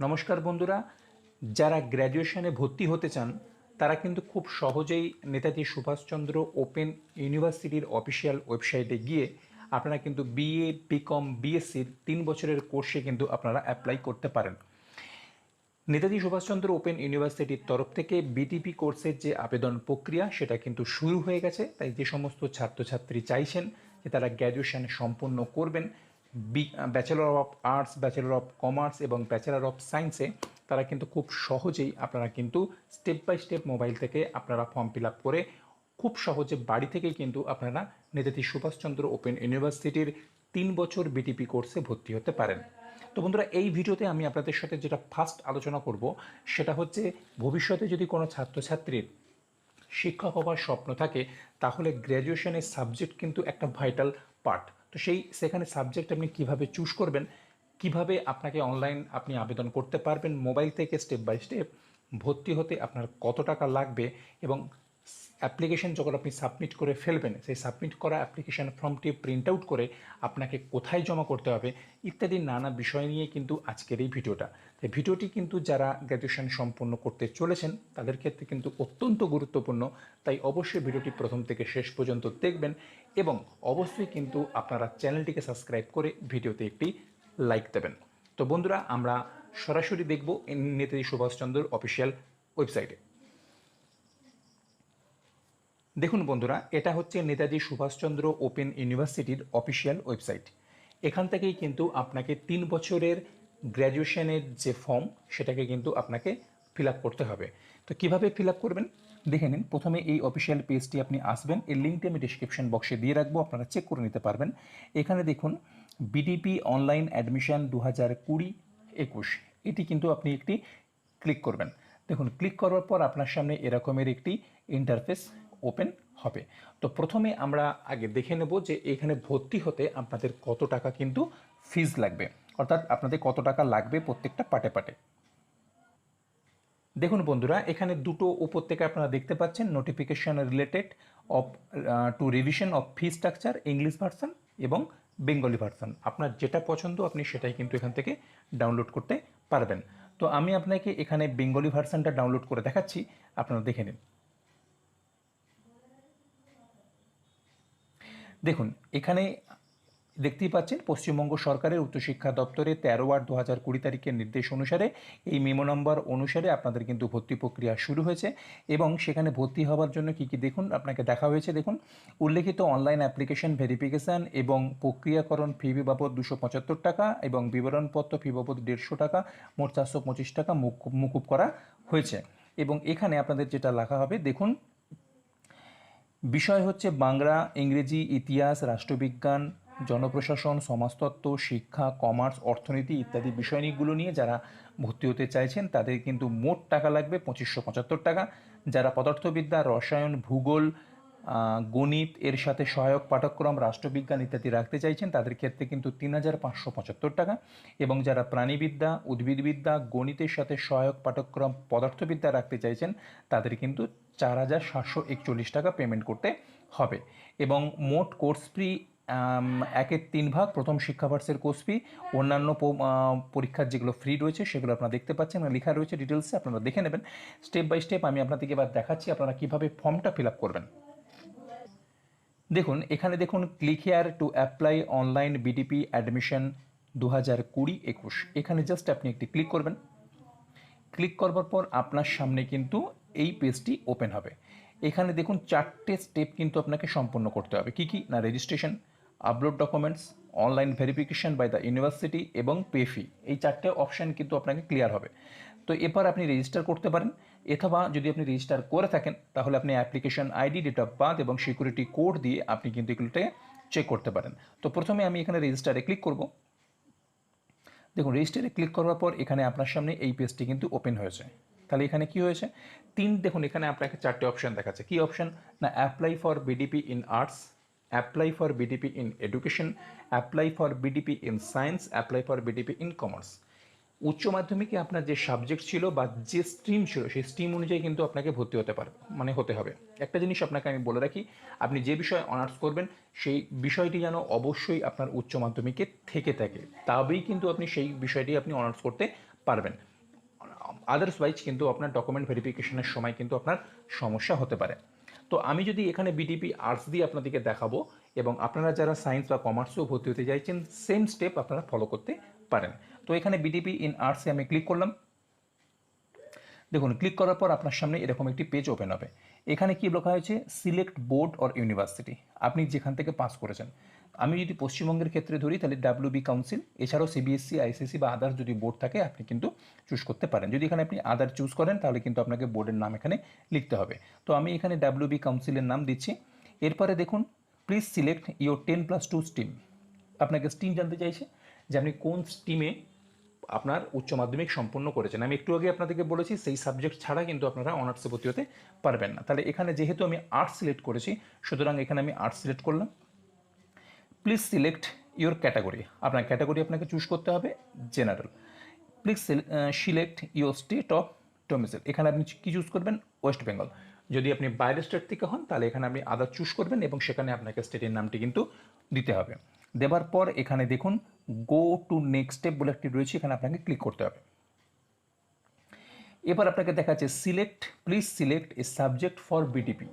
নমস্কার বন্ধুরা, যারা গ্র্যাজুয়েশনে ভর্তি হতে চান তারা কিন্তু খুব সহজেই নেতাজি সুভাষচন্দ্র ওপেন ইউনিভার্সিটির অফিসিয়াল ওয়েবসাইটে গিয়ে আপনারা কিন্তু বিএ বিকম বিএসসির 3 বছরের কোর্সে কিন্তু আপনারা অ্যাপ্লাই করতে পারেন। নেতাজি সুভাষচন্দ্র ওপেন ইউনিভার্সিটির তরফ থেকে বিটিপি কোর্সের যে আবেদন প্রক্রিয়া সেটা কিন্তু শুরু হয়ে গেছে। তাই যে সমস্ত ছাত্রছাত্রী চাইছেন যে তারা গ্র্যাজুয়েশন সম্পূর্ণ করবেন bachelor of arts, bachelor of commerce এবং ব্যাচেলর অফ সায়েন্সে, তারা কিন্তু খুব সহজেই আপনারা কিন্তু স্টেপ বাই স্টেপ মোবাইল থেকে আপনারা ফর্ম ফিল আপ করে খুব সহজে বাড়ি থেকেই কিন্তু আপনারা নেতাজি সুভাষচন্দ্র ওপেন ইউনিভার্সিটির 3 বছর বিটিপি কোর্সে ভর্তি হতে পারেন। তো বন্ধুরা, এই ভিডিওতে আমি আপনাদের সাথে যেটা ফার্স্ট আলোচনা করব সেটা হচ্ছে, ভবিষ্যতে যদি কোনো ছাত্রছাত্রীর শিক্ষক হওয়ার স্বপ্ন থাকে তাহলে গ্র্যাজুয়েশনের সাবজেক্ট কিন্তু একটা ভাইটাল পার্ট। তো সেখানে সাবজেক্ট আপনি কীভাবে চুজ করবেন, কিভাবে আপনাকে অনলাইন আপনি আবেদন করতে পারবেন মোবাইল থেকে স্টেপ বাই স্টেপ, ভর্তি হতে আপনার কত টাকা লাগবে এবং অ্যাপ্লিকেশন যখন আপনি সাবমিট করে ফেলবেন সেই সাবমিট করা অ্যাপ্লিকেশন ফর্মটি প্রিন্ট আউট করে আপনাকে কোথায় জমা করতে হবে ইত্যাদি নানা বিষয় নিয়ে কিন্তু আজকের এই ভিডিওটা। তাই ভিডিওটি কিন্তু যারা গ্র্যাজুয়েশন সম্পন্ন করতে চলেছেন তাদের ক্ষেত্রে কিন্তু অত্যন্ত গুরুত্বপূর্ণ। তাই অবশ্যই ভিডিওটি প্রথম থেকে শেষ পর্যন্ত দেখবেন এবং অবশ্যই কিন্তু আপনারা চ্যানেলটিকে সাবস্ক্রাইব করে ভিডিওতে একটি লাইক দেবেন। তো বন্ধুরা, আমরা সরাসরি দেখব নেতাজি সুভাষচন্দ্র অফিসিয়াল ওয়েবসাইটে। দেখুন বন্ধুরা, এটা হচ্ছে নেতাজি সুভাষচন্দ্র ওপেন ইউনিভার্সিটির অফিসিয়াল ওয়েবসাইট। এখান থেকেই কিন্তু আপনাকে 3 বছরের গ্র্যাজুয়েশনের যে ফর্ম সেটাকে কিন্তু আপনাকে ফিল আপ করতে হবে। তো কিভাবে ফিল আপ করবেন দেখে নিন। প্রথমে এই অফিসিয়াল পেজটি আপনি আসবেন, এর লিঙ্কটি আমি ডিসক্রিপশন বক্সে দিয়ে রাখবো, আপনারা চেক করে নিতে পারবেন। এখানে দেখুন বিডিপি অনলাইন অ্যাডমিশন 2020-21, এটি কিন্তু আপনি একটি ক্লিক করবেন। দেখুন, ক্লিক করার পর আপনার সামনে এরকমের একটি ইন্টারফেস ওপেন হবে। তো প্রথমে আমরা আগে দেখে নেব যে এখানে ভর্তি হতে আপনাদের কত টাকা কিন্তু ফিজ লাগবে, অর্থাৎ আপনাদের কত টাকা লাগবে প্রত্যেকটা পার্টে পার্টে। দেখুন বন্ধুরা, এখানে দুটো উপর থেকে আপনারা দেখতে পাচ্ছেন notification related of to revision of fee structure, English version এবং বেঙ্গলি ভার্সন। আপনার যেটা পছন্দ আপনি সেটাই কিন্তু এখান থেকে ডাউনলোড করতে পারবেন। তো আমি আপনাকে এখানে বেঙ্গলি ভার্সনটা ডাউনলোড করে দেখাচ্ছি, আপনারা দেখে নিন। দেখুন, এখানে দেখতেই পাচ্ছেন পশ্চিমবঙ্গ সরকারের উচ্চশিক্ষা দপ্তরে 13/8/2020 তারিখের নির্দেশ অনুসারে এই মেমো নম্বর অনুসারে আপনাদের কিন্তু ভর্তি প্রক্রিয়া শুরু হয়েছে এবং সেখানে ভর্তি হওয়ার জন্য কী কী দেখুন আপনাকে দেখা হয়েছে। দেখুন, উল্লেখিত অনলাইন অ্যাপ্লিকেশন ভেরিফিকেশান এবং প্রক্রিয়াকরণ ফি বাবদ 275 টাকা এবং বিবরণপত্র ফি বাবদ 150 টাকা, মোট 425 টাকা মুকুব করা হয়েছে। এবং এখানে আপনাদের যেটা লেখা হবে দেখুন, বিষয় হচ্ছে বাংলা, ইংরেজি, ইতিহাস, রাষ্ট্রবিজ্ঞান, জনপ্রশাসন, সমাজতত্ত্ব, শিক্ষা, কমার্স, অর্থনীতি ইত্যাদি বিষয়গুলো নিয়ে যারা ভর্তি হতে চাইছেন তাদের কিন্তু মোট টাকা লাগবে 2575 টাকা। যারা পদার্থবিদ্যা, রসায়ন, ভূগোল, গণিত এর সাথে সহায়ক পাঠ্যক্রম, রাষ্ট্রবিজ্ঞান ইত্যাদি রাখতে চাইছেন তাদের ক্ষেত্রে কিন্তু 3575 টাকা, এবং যারা প্রাণীবিদ্যা, উদ্ভিদবিদ্যা, গণিতের সাথে সহায়ক পাঠ্যক্রম পদার্থবিদ্যা রাখতে চাইছেন তাদের কিন্তু 4741 টাকা পেমেন্ট করতে হবে। এবং মোট কোর্স ফি 1/3 ভাগ প্রথম শিক্ষাবর্ষের কোর্স ফি, অন্যান্য পরীক্ষার যেগুলো ফ্রি রয়েছে সেগুলো আপনারা দেখতে পাচ্ছেন, লেখা রয়েছে ডিটেলসে, আপনারা দেখে নেবেন। স্টেপ বাই স্টেপ আমি আপনাদেরকে এবার দেখাচ্ছি আপনারা কীভাবে ফর্মটা ফিল আপ করবেন। দেখুন, এখানে দেখুন click here to apply online BDP admission 2020-21, এখানে জাস্ট আপনি একটি ক্লিক করবেন। ক্লিক করবার পর আপনার সামনে কিন্তু এই পেজটি ওপেন হবে। এখানে দেখুন 4টে স্টেপ কিন্তু আপনাকে সম্পন্ন করতে হবে। কি কি না, registration, upload documents, online verification by the university এবং পে ফি, এই 4টে অপশান কিন্তু আপনাকে ক্লিয়ার হবে। তো এরপর আপনি রেজিস্টার করতে পারেন, অথবা যদি আপনি রেজিস্টার করে থাকেন তাহলে আপনি application ID, date of birth এবং সিকিউরিটি কোড দিয়ে আপনি কিন্তু এগুলোকে চেক করতে পারেন। তো প্রথমে আমি এখানে রেজিস্টারে ক্লিক করব। দেখুন, রেজিস্টারে ক্লিক করার পর এখানে আপনার সামনে এই পেজটি কিন্তু ওপেন হয়েছে। তাহলে এখানে কি হয়েছে, দেখুন এখানে আপনাকে 4টে অপশান দেখাচ্ছে। কি অপশান না, apply for BDP in arts, apply for BDP in education, apply for BDP in science, apply for BDP in commerce. উচ্চ মাধ্যমিকে আপনার যে সাবজেক্ট ছিল বা যে স্ট্রিম ছিল সেই স্ট্রিম অনুযায়ী কিন্তু আপনাকে ভর্তি হতে পারবে, হতে হবে। একটা জিনিস আপনাকে আমি বলে রাখি, আপনি যে বিষয়ে অনার্স করবেন সেই বিষয়টি যেন অবশ্যই আপনার উচ্চ মাধ্যমিকে থেকে থাকে, তবেই কিন্তু আপনি সেই বিষয়টি আপনি অনার্স করতে পারবেন। আদার্সওয়াইজ কিন্তু আপনার ডকুমেন্ট ভেরিফিকেশনের সময় কিন্তু আপনার সমস্যা হতে পারে। তো আমি যদি এখানে বিটিপি আর্টস দিয়ে আপনাদেরকে দেখাবো, এবং আপনারা যারা সায়েন্স বা কমার্সেও ভর্তি হতে চাইছেন সেম স্টেপ আপনারা ফলো করতে পারেন। তো এখানে বিটিপি ইন আর্টসে আমি ক্লিক করলাম। দেখুন, ক্লিক করার পর আপনার সামনে এরকম একটি পেজ ওপেন হবে। এখানে কি লেখা হয়েছে, সিলেক্ট বোর্ড অর ইউনিভার্সিটি, আপনি যেখান থেকে পাস করেছেন। আমি যদি পশ্চিমবঙ্গের ক্ষেত্রে ধরি তাহলে ডাব্লিউবি কাউন্সিল, এছাড়াও সিবিএসসি, আইসিএসসি বা আদার্স যদি বোর্ড থাকে আপনি কিন্তু চুজ করতে পারেন। যদি এখানে আপনি আদার চুজ করেন তাহলে কিন্তু আপনাকে বোর্ডের নাম এখানে লিখতে হবে। তো আমি এখানে ডাব্লিউবি কাউন্সিলের নাম দিচ্ছি। এরপরে দেখুন, প্লিজ সিলেক্ট ইউর 10+2 স্ট্রিম, আপনাকে স্ট্রিম জানতে চাইছে যে আপনি কোন স্ট্রিমে আপনার উচ্চ মাধ্যমিক সম্পন্ন করেছেন। আমি একটু আগে আপনাদেরকে বলেছি সেই সাবজেক্ট ছাড়া কিন্তু আপনারা অনার্সে ভর্তি হতে পারবেন না। তাহলে এখানে যেহেতু আমি আর্টস সিলেক্ট করেছি, সুতরাং এখানে আমি আর্টস সিলেক্ট করলাম। প্লিজ সিলেক্ট ইউর ক্যাটাগরি, আপনার ক্যাটাগরি আপনাকে চুজ করতে হবে general. Please select your state of domicile, এখানে আপনি কী চুজ করবেন, ওয়েস্ট বেঙ্গল। যদি আপনি বাইরের স্টেট থেকে হন তাহলে এখানে আপনি আদার চুজ করবেন এবং সেখানে আপনাকে স্টেটের নামটি কিন্তু দিতে হবে। দেওয়ার পর এখানে দেখুন গো টু নেক্সট স্টেপ বলে একটি রয়েছে, এখানে আপনাকে ক্লিক করতে হবে। এবার আপনাকে দেখাচ্ছে select, please select A subject for BTP,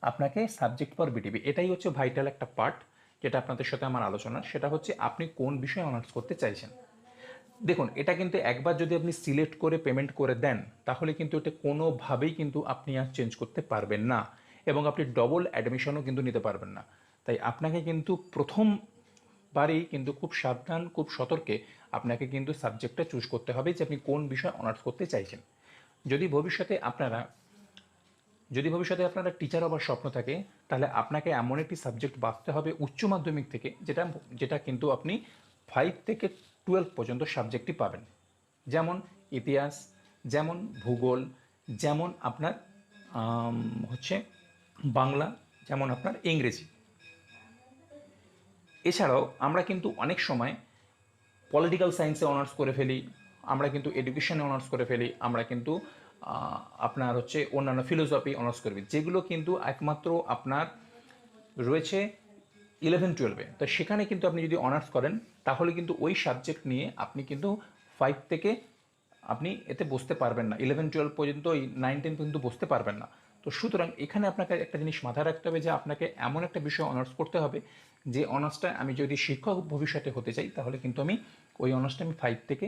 আপনাকে সাবজেক্ট ফর বিটিপি, এটাই হচ্ছে ভাইটাল একটা পার্ট যেটা আপনাদের সাথে আমার আলোচনা, সেটা হচ্ছে আপনি কোন বিষয়ে অনার্স করতে চাইছেন। দেখুন, এটা কিন্তু একবার যদি আপনি সিলেক্ট করে পেমেন্ট করে দেন তাহলে কিন্তু এটা কোনোভাবেই কিন্তু আপনি আর চেঞ্জ করতে পারবেন না, এবং আপনি ডবল অ্যাডমিশনও কিন্তু নিতে পারবেন না। তাই আপনাকে কিন্তু প্রথমবারেই কিন্তু খুব সাবধান, খুব সতর্কে আপনাকে কিন্তু সাবজেক্টটা চুজ করতে হবে যে আপনি কোন বিষয়ে অনার্স করতে চাইছেন। যদি ভবিষ্যতে আপনারা টিচার হবার স্বপ্ন থাকে তাহলে আপনাকে এমন একটি সাবজেক্ট বাছতে হবে উচ্চ মাধ্যমিক থেকে যেটা কিন্তু আপনি 5 থেকে 12 পর্যন্ত সাবজেক্টই পাবেন, যেমন ইতিহাস, যেমন ভূগোল, যেমন আপনার হচ্ছে বাংলা, যেমন আপনার ইংরেজি। এছাড়াও আমরা কিন্তু অনেক সময় পলিটিক্যাল সায়েন্সে অনার্স করে ফেলি, আমরা কিন্তু এডুকেশনে অনার্স করে ফেলি, আমরা কিন্তু আপনার হচ্ছে অন্যান্য ফিলোসফি অনার্স করবি, যেগুলো কিন্তু একমাত্র আপনার রয়েছে 11-12-এ। তো সেখানে কিন্তু আপনি যদি অনার্স করেন তাহলে কিন্তু ওই সাবজেক্ট নিয়ে আপনি কিন্তু 5 থেকে আপনি এতে বসতে পারবেন না, 11-12 পর্যন্ত, ওই 9-10 পর্যন্ত বসতে পারবেন না। তো সুতরাং এখানে আপনাকে একটা জিনিস মাথায় রাখতে হবে যে আপনাকে এমন একটা বিষয় অনার্স করতে হবে যে অনার্সটা আমি যদি শিক্ষক ভবিষ্যতে হতে চাই তাহলে কিন্তু আমি ওই অনার্সটা আমি 5 থেকে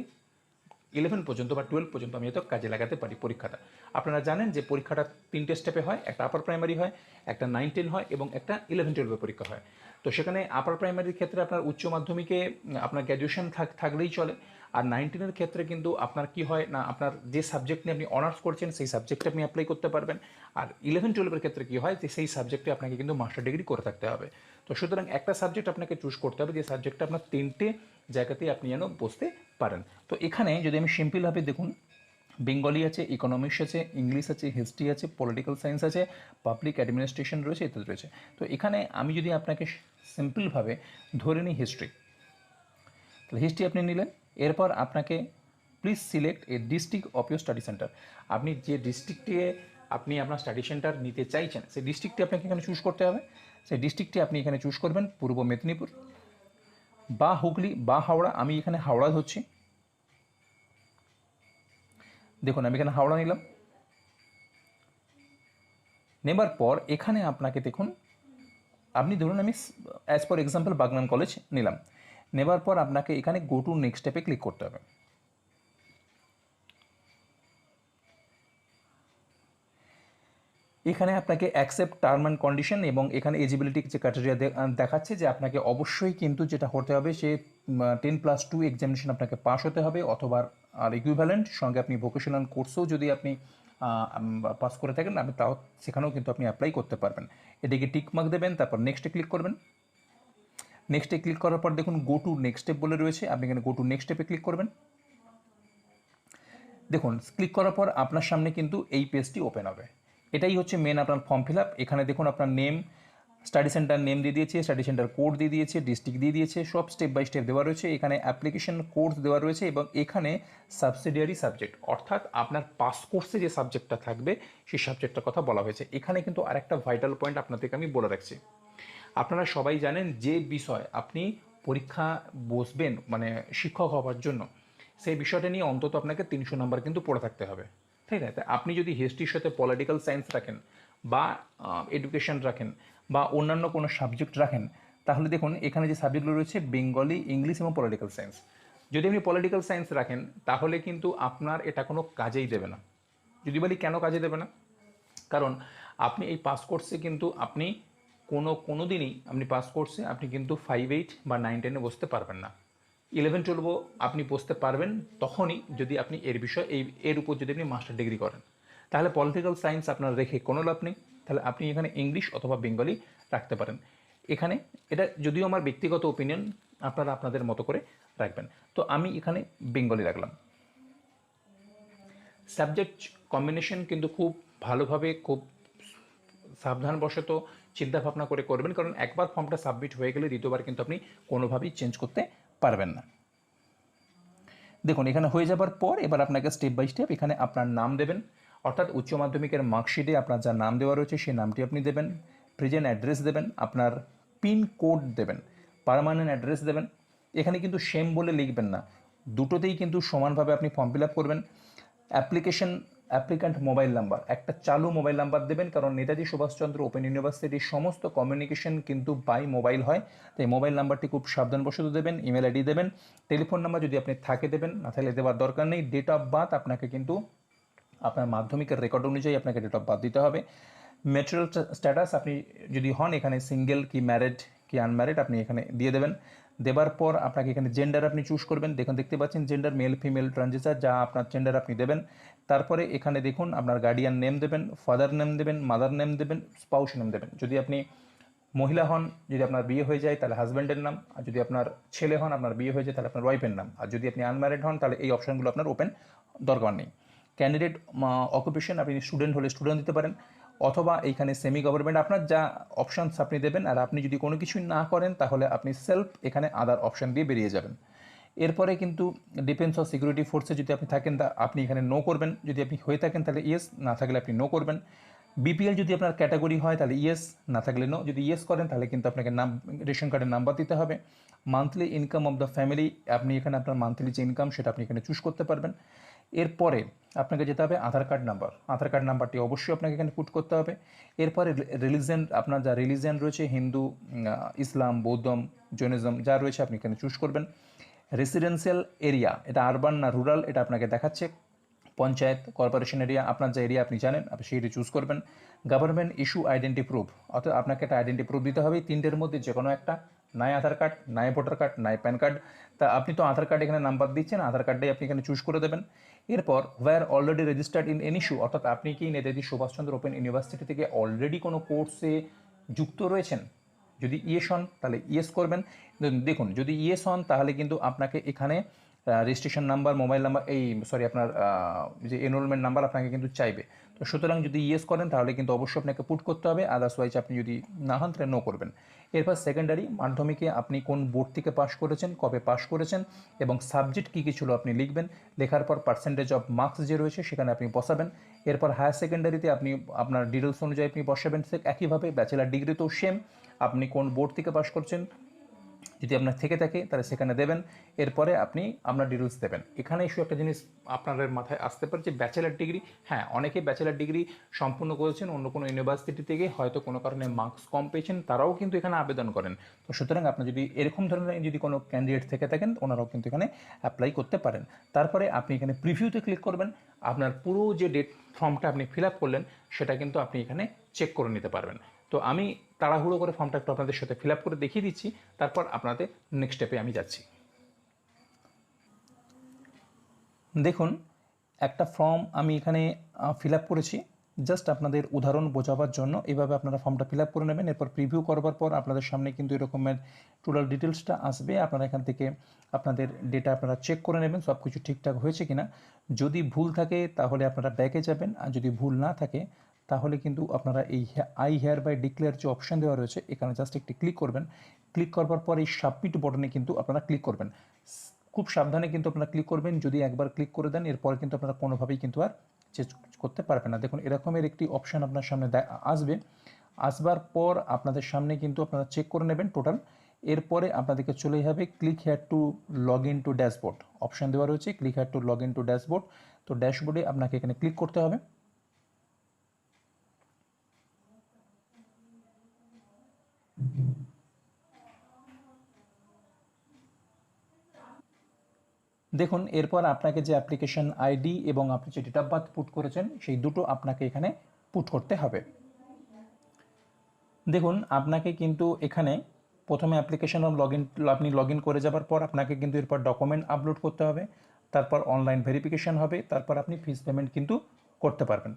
11 পর্যন্ত বা 12 পর্যন্ত আমি এত কাজে লাগাতে পারি পরীক্ষাটা। আপনারা জানেন যে পরীক্ষাটা 3টে স্টেপে হয়, একটা আপার প্রাইমারি হয়, একটা 9-10 হয় এবং একটা 11-12 পরীক্ষা হয়। তো সেখানে আপার প্রাইমারির ক্ষেত্রে আপনার উচ্চ মাধ্যমিকে আপনার গ্র্যাজুয়েশন থাকলেই চলে, আর 9-10-এর ক্ষেত্রে কিন্তু আপনার কি হয় না, আপনার যে সাবজেক্ট নিয়ে আপনি অনার্স করছেন সেই সাবজেক্টে আপনি অ্যাপ্লাই করতে পারবেন। আর 11-12-এর ক্ষেত্রে কী হয় যে সেই সাবজেক্টে আপনাকে কিন্তু মাস্টার ডিগ্রি করে থাকতে হবে। তো সুতরাং একটা সাবজেক্ট আপনাকে চুজ করতে হবে যে সাবজেক্টটা আপনার 3টে জায়গাতেই আপনি যেন বসতে পারেন। তো এখানে যদি আমি সিম্পলভাবে দেখুন, বেঙ্গলি আছে, ইকোনমিক্স আছে, ইংলিশ আছে, হিস্ট্রি আছে, পলিটিক্যাল সায়েন্স আছে, পাবলিক অ্যাডমিনিস্ট্রেশন রয়েছে, ইত্যাদি রয়েছে। তো এখানে আমি যদি আপনাকে সিম্পলভাবে ধরে নিই হিস্ট্রি, তাহলে হিস্ট্রি আপনি নিলেন। এরপর আপনাকে please select a district of your study centre, আপনি যে ডিস্ট্রিক্টে আপনি আপনার স্টাডি সেন্টার নিতে চাইছেন সেই ডিস্ট্রিক্টটি আপনাকে এখানে চুজ করতে হবে। সেই ডিস্ট্রিক্টটি আপনি এখানে চুজ করবেন পূর্ব মেদিনীপুর বা হুগলি বা হাওড়া, আমি এখানে হাওড়া ধরছি। দেখুন আমি এখানে হাওড়া নিলাম। নেবার পর এখানে আপনাকে দেখুন, আপনি ধরুন আমি as for example Bagnan college নিলাম। নেবার পর আপনাকে এখানে গো টু নেক্সট স্টেপে ক্লিক করতে হবে। এখানে আপনাকে অ্যাকসেপ্ট টার্ম অ্যান্ড কন্ডিশন এবং এখানে এজিবিলিটি যে ক্রাইটেরিয়া দেখাচ্ছে যে আপনাকে অবশ্যই কিন্তু যেটা হতে হবে সে 10+2 এক্সামিনেশন আপনাকে পাস হতে হবে অথবা আর ইকুইভ্যালেন্ট, সঙ্গে আপনি ভোকেশনাল কোর্সেও যদি আপনি পাস করে থাকেন আপনি তাও সেখানেও কিন্তু আপনি অ্যাপ্লাই করতে পারবেন। এটিকে টিকমার্ক দেবেন, তারপর নেক্সটে ক্লিক করবেন। নেক্সটে ক্লিক করার পর দেখুন গো টু নেক্সট স্টেপ বলে রয়েছে, আপনি এখানে গো টু নেক্সট স্টেপে ক্লিক করবেন। দেখুন ক্লিক করার পর আপনার সামনে কিন্তু এই পেজটি ওপেন হবে। এটাই হচ্ছে মেন আপনার ফর্ম ফিল আপ। এখানে দেখুন আপনার নেম, স্টাডি সেন্টার নেম দিয়ে দিয়েছে, স্টাডি সেন্টার কোড দিয়ে দিয়েছে, ডিস্ট্রিক্ট দিয়ে দিয়েছে, সব স্টেপ বাই স্টেপ দেওয়া রয়েছে। এখানে অ্যাপ্লিকেশন কোর্স দেওয়া রয়েছে এবং এখানে সাবসিডিয়ারি সাবজেক্ট অর্থাৎ আপনার পাস কোর্সে যে সাবজেক্টটা থাকবে সেই সাবজেক্টটার কথা বলা হয়েছে। এখানে কিন্তু আরেকটা ভাইটাল পয়েন্ট আপনাদেরকে আমি বলে রাখছি, আপনারা সবাই জানেন যে বিষয় আপনি পরীক্ষা বসবেন মানে শিক্ষক হওয়ার জন্য, সেই বিষয়টা নিয়ে অন্তত আপনাকে 300 নাম্বার কিন্তু পড়ে থাকতে হবে, ঠিক আছে? আপনি যদি হিস্ট্রির সাথে পলিটিক্যাল সায়েন্স রাখেন বা এডুকেশন রাখেন বা অন্যান্য কোনো সাবজেক্ট রাখেন, তাহলে দেখুন এখানে যে সাবজেক্টগুলো রয়েছে বেঙ্গলি, ইংলিশ এবং পলিটিক্যাল সায়েন্স। যদি আপনি পলিটিক্যাল সায়েন্স রাখেন তাহলে কিন্তু আপনার এটা কোনো কাজেই দেবে না। যদি বলি কেন কাজে দেবে না, কারণ আপনি এই পাস কোর্সে কিন্তু আপনি কোনো দিনই আপনি পাস কোর্সে আপনি কিন্তু 5-8 বা 9-10-এ বসতে পারবেন না। 11-12 আপনি বসতে পারবেন তখনই যদি আপনি এর উপর যদি আপনি মাস্টার ডিগ্রি করেন। তাহলে পলিটিক্যাল সায়েন্স আপনার রেখে কোনো লাভ নেই, তাহলে আপনি এখানে ইংলিশ অথবা বেঙ্গলি রাখতে পারেন। এখানে এটা যদিও আমার ব্যক্তিগত ওপিনিয়ন, আপনারা আপনাদের মতো করে রাখবেন। তো আমি এখানে বেঙ্গলি রাখলাম। সাবজেক্ট কম্বিনেশন কিন্তু খুব ভালোভাবে, খুব সাবধানবশত চিন্তাভাবনা করে করবেন, কারণ একবার ফর্মটা সাবমিট হয়ে গেলে দ্বিতীয়বার কিন্তু আপনি কোনোভাবেই চেঞ্জ করতে পারবেন না। দেখুন এখানে হয়ে যাবার পর এবার আপনাকে স্টেপ বাই স্টেপ এখানে আপনার নাম দেবেন, অর্থাৎ উচ্চ মাধ্যমিকের মার্কশিটে আপনার যা নাম দেওয়া রয়েছে সেই নামটি আপনি দেবেন, প্রেজেন্ট অ্যাড্রেস দেবেন, আপনার পিন কোড দেবেন, পার্মানেন্ট অ্যাড্রেস দেবেন। এখানে কিন্তু সেম বলে লিখবেন না, দুটোতেই কিন্তু সমানভাবে আপনি ফর্ম ফিল আপ করবেন। অ্যাপ্লিক্যান্ট মোবাইল নাম্বার, একটা চালু মোবাইল নাম্বার দেবেন, কারণ নেতাজি সুভাষচন্দ্র ওপেন ইউনিভার্সিটির সমস্ত কমিউনিকেশন কিন্তু বাই মোবাইল হয়, তাই মোবাইল নাম্বারটি খুব সাবধানবশত দেবেন। ইমেল আইডি দেবেন, টেলিফোন নাম্বার যদি আপনি থাকে দেবেন, না থাকলে দেওয়ার দরকার নেই। ডেট অফ বার্থ আপনাকে কিন্তু আপনার মাধ্যমিকের রেকর্ড অনুযায়ী আপনাকে ডেট অফ বার্থ দিতে হবে। ম্যাটেরিয়াল স্ট্যাটাস আপনি যদি হন এখানে সিঙ্গেল কি ম্যারিড কি আনম্যারিড আপনি এখানে দিয়ে দেবেন। দেবার পর আপনাকে এখানে জেন্ডার আপনি চুজ করবেন, দেখুন দেখতে পাচ্ছেন জেন্ডার মেল ফিমেল ট্রান্সজেন্ডার, যা আপনার জেন্ডার আপনি দেবেন। তারপরে এখানে দেখুন আপনার গার্ডিয়ান নেম দেবেন, ফাদার নেম দেবেন, মাদার নেম দেবেন, স্পাউস নেম দেবেন। যদি আপনি মহিলা হন, যদি আপনার বিয়ে হয়ে যায় তাহলে হাজব্যান্ডের নাম, আর যদি আপনার ছেলে হন আপনার বিয়ে হয়ে যায় তাহলে আপনার ওয়াইফের নাম, আর যদি আপনি আনম্যারিড হন তাহলে এই অপশানগুলো আপনার ওপেন দরকার নেই। ক্যান্ডিডেট অকুপেশন আপনি স্টুডেন্ট হলে স্টুডেন্ট দিতে পারেন, অথবা এইখানে সেমি গভর্নমেন্ট আপনার যা অপশানস আপনি দেবেন। আর আপনি যদি কোনো কিছুই না করেন তাহলে আপনি সেলফ এখানে আদার অপশান দিয়ে বেরিয়ে যাবেন। এরপরে কিন্তু ডিফেন্স ও সিকিউরিটি ফোর্সে যদি আপনি থাকেন তা আপনি এখানে নো করবেন, যদি আপনি হয়ে থাকেন তাহলে ইয়েস, না থাকলে আপনি নো করবেন। বিপিএল যদি আপনার ক্যাটাগরি হয় তাহলে ইয়েস, না থাকলে নো। যদি ইয়েস করেন তাহলে কিন্তু আপনাকে রেশন কার্ডের নাম্বার দিতে হবে। Monthly income of the family, আপনি এখানে আপনার মান্থলি যে ইনকাম সেটা আপনি এখানে চুজ করতে পারবেন। এরপরে আপনাকে যেতে হবে আধার কার্ড নাম্বার, আধার কার্ড নাম্বারটি অবশ্যই আপনাকে এখানে পুট করতে হবে। এরপরে রিলিজিয়ান, আপনার যা রিলিজিয়ান রয়েছে হিন্দু, ইসলাম, বৌদ্ধম, জৈনিজম যা রয়েছে আপনি এখানে চুজ করবেন। রেসিডেন্সিয়াল এরিয়া, এটা আরবান না রুরাল এটা আপনাকে দেখাচ্ছে। পঞ্চায়েত, কর্পোরেশন এরিয়া, আপনার যে এরিয়া আপনি জানেন আপনি সেইটি চুজ করবেন। গভর্নমেন্ট ইস্যু আইডেন্টি প্রুফ, অর্থাৎ আপনাকে একটা আইডেন্টি প্রুফ দিতে হবে, তিনটের মধ্যে যে কোনো একটা, নাই আধার কার্ড, নাই ভোটার কার্ড, নাই প্যান কার্ড। তা আপনি তো আধার কার্ড এখানে নাম্বার দিচ্ছেন, আধার কার্ডটাই আপনি এখানে চুজ করে দেবেন। এরপর were already registered in NSOU, অর্থাৎ আপনি কি নেতাজি সুভাষচন্দ্র ওপেন ইউনিভার্সিটি থেকে অলরেডি কোনো কোর্সে যুক্ত রয়েছেন। যদি ইয়েস হন তাহলে ইয়েস করবেন। দেখুন যদি ইয়েস হন তাহলে কিন্তু আপনাকে এখানে রেজিস্ট্রেশন নাম্বার, মোবাইল নাম্বার, আপনার যে এনরোলমেন্ট নাম্বার আপনাকে কিন্তু চাইবে। তো সুতরাং যদি ইয়েস করেন তাহলে কিন্তু অবশ্যই আপনাকে পুট করতে হবে, আদার্সওয়াইজ আপনি যদি না হন তাহলে নো করবেন। এরপর সেকেন্ডারি, মাধ্যমিকে আপনি কোন বোর্ড থেকে পাস করেছেন, কবে পাস করেছেন এবং সাবজেক্ট কী কী ছিল আপনি লিখবেন। লেখার পর পার্সেন্টেজ অফ মার্কস যে রয়েছে সেখানে আপনি বসাবেন। এরপর হায়ার সেকেন্ডারিতে আপনি আপনার ডিটেলস অনুযায়ী আপনি বসাবেন। একইভাবে ব্যাচেলার ডিগ্রিতেও সেম, আপনি কোন বোর্ড থেকে পাস করছেন যদি আপনার থেকে থাকে তাহলে সেখানে দেবেন। এরপরে আপনি আপনার ডিটেলস দেবেন। এখানে ইস্যু একটা জিনিস আপনাদের মাথায় আসতে পারে যে ব্যাচেলার ডিগ্রি, হ্যাঁ অনেকে ব্যাচেলার ডিগ্রি সম্পূর্ণ করেছেন অন্য কোনো ইউনিভার্সিটি থেকে, হয়তো কোনো কারণে মার্কস কম পেয়েছেন, তারাও কিন্তু এখানে আবেদন করেন। তো সুতরাং আপনি যদি এরকম ধরনের যদি কোনো ক্যান্ডিডেট থেকে থাকেন ওনারাও কিন্তু এখানে অ্যাপ্লাই করতে পারেন। তারপরে আপনি এখানে প্রিভিউতে ক্লিক করবেন, আপনার পুরো যে ফর্মটা আপনি ফিল আপ করলেন সেটা কিন্তু আপনি এখানে চেক করে নিতে পারবেন। তো আমি তাড়াহুড়ো করে ফর্মটা একটু আপনাদের সাথে ফিল আপ করে দেখিয়ে দিচ্ছি, তারপর আপনাদের নেক্সট স্টেপে আমি যাচ্ছি। দেখুন একটা ফর্ম আমি এখানে ফিল আপ করেছি, জাস্ট আপনাদের উদাহরণ বোঝাবার জন্য। এভাবে আপনারা ফর্মটা ফিল আপ করে নেবেন। এরপর প্রিভিউ করবার পর আপনাদের সামনে কিন্তু এরকমের টোটাল ডিটেলসটা আসবে। আপনারা এখান থেকে আপনাদের ডেটা আপনারা চেক করে নেবেন সব কিছু ঠিকঠাক হয়েছে কিনা। যদি ভুল থাকে তাহলে আপনারা ব্যাকে যাবেন, আর যদি ভুল না থাকে তাহলে কিন্তু আপনারা এই আই হেয়ার বাই ডিক্লেয়ার যে অপশান দেওয়া রয়েছে এখানে জাস্ট একটি ক্লিক করবেন। ক্লিক করবার পর এই সাবমিট বটনে কিন্তু আপনারা ক্লিক করবেন। খুব সাবধানে কিন্তু আপনারা ক্লিক করবেন, যদি একবার ক্লিক করে দেন এরপর কিন্তু আপনারা কোনোভাবেই কিন্তু আর চেঞ্জ করতে পারবেন না। দেখুন এরকমের একটি অপশান আপনার সামনে আসবে। আসবার পর আপনাদের সামনে কিন্তু আপনারা চেক করে নেবেন টোটাল এরপরে আপনাদেরকে চলে যাবে click here two log in two dashboard, option দেওয়া রয়েছে click here two log in two dashboard. তো ড্যাশবোর্ডে আপনাকে এখানে ক্লিক করতে হবে। দেখুন এরপর আপনাকে যে অ্যাপ্লিকেশন আইডি এবং আপনি যে ডেট অফ বার্থ পুট করেছেন সেই দুটো আপনাকে এখানে পুট করতে হবে। দেখুন আপনাকে কিন্তু এখানে প্রথমে অ্যাপ্লিকেশন আপনি লগ ইন করে যাবার পর আপনাকে কিন্তু এরপর ডকুমেন্ট আপলোড করতে হবে, তারপর অনলাইন ভেরিফিকেশন হবে, তারপর আপনি ফিস পেমেন্ট কিন্তু করতে পারবেন।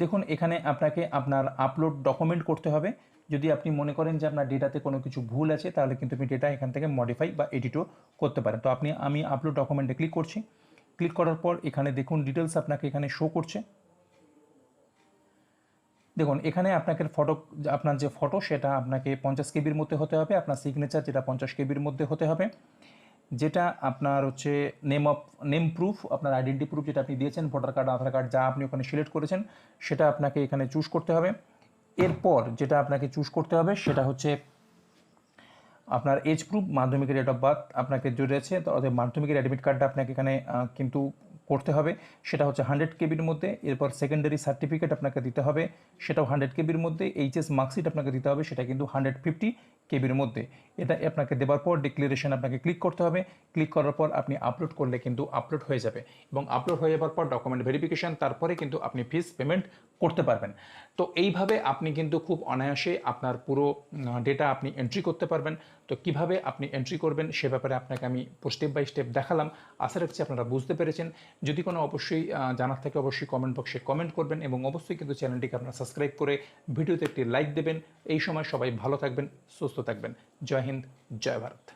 দেখুন এখানে আপনাকে আপনার আপলোড ডকুমেন্ট করতে হবে। যদি আপনি মনে করেন যে আপনার ডেটাতে কোনো কিছু ভুল আছে তাহলে কিন্তু আপনি ডেটা এখান থেকে মডিফাই বা এডিটও করতে পারেন। তো আমি আপলোড ডকুমেন্টে ক্লিক করছি। ক্লিক করার পর এখানে দেখুন ডিটেলস আপনাকে এখানে শো করছে। দেখুন এখানে আপনার যে ফটো সেটা আপনাকে 50 কেবির মধ্যে হতে হবে, আপনার সিগনেচার যেটা 50 কেবির মধ্যে হতে হবে, যেটা আপনার হচ্ছে নেম প্রুফ, আপনার আইডেন্টি প্রুফ যেটা আপনি দিয়েছেন ভোটার কার্ড আধার কার্ড যা আপনি ওখানে সিলেক্ট করেছেন সেটা আপনাকে এখানে চুজ করতে হবে। এরপর যেটা আপনাকে চুজ করতে হবে সেটা হচ্ছে আপনার এজ প্রুফ, মাধ্যমিকের ডেট অফ বার্থ আপনাকে জুড়েছে, তো অর্থাৎ মাধ্যমিকের অ্যাডমিট কার্ডটা আপনাকে এখানে কিন্তু করতে হবে, সেটা হচ্ছে 100 কেবির মধ্যে। এরপর সেকেন্ডারি সার্টিফিকেট আপনাকে দিতে হবে, সেটাও 100 কেবির মধ্যে। এইচএস মার্কশিট আপনাকে দিতে হবে, সেটা কিন্তু 150 কেবির মধ্যে। এটা আপনাকে দেওয়ার পর ডিক্লারেশন আপনাকে ক্লিক করতে হবে। ক্লিক করার পর আপনি আপলোড করলে কিন্তু আপলোড হয়ে যাবে, এবং আপলোড হয়ে যাওয়ার পর ডকুমেন্ট ভেরিফিকেশন, তারপরে কিন্তু আপনি ফিস পেমেন্ট করতে পারবেন। তো এইভাবে আপনি কিন্তু খুব অনায়াসে আপনার পুরো ডেটা আপনি এন্ট্রি করতে পারবেন। তো কিভাবে আপনি এন্ট্রি করবেন সে ব্যাপারে আপনাকে আমি স্টেপ বাই স্টেপ দেখালাম। আশা রাখছি আপনারা বুঝতে পেরেছেন। যদি কোনো অবশ্যই জানার থাকে অবশ্যই কমেন্ট বক্সে কমেন্ট করবেন, এবং অবশ্যই কিন্তু চ্যানেলটিকে আপনারা সাবস্ক্রাইব করে ভিডিওতে একটি লাইক দেবেন। এই সময় সবাই ভালো থাকবেন, সুস্থ থাকবেন। জয় হিন্দ, জয় ভারত।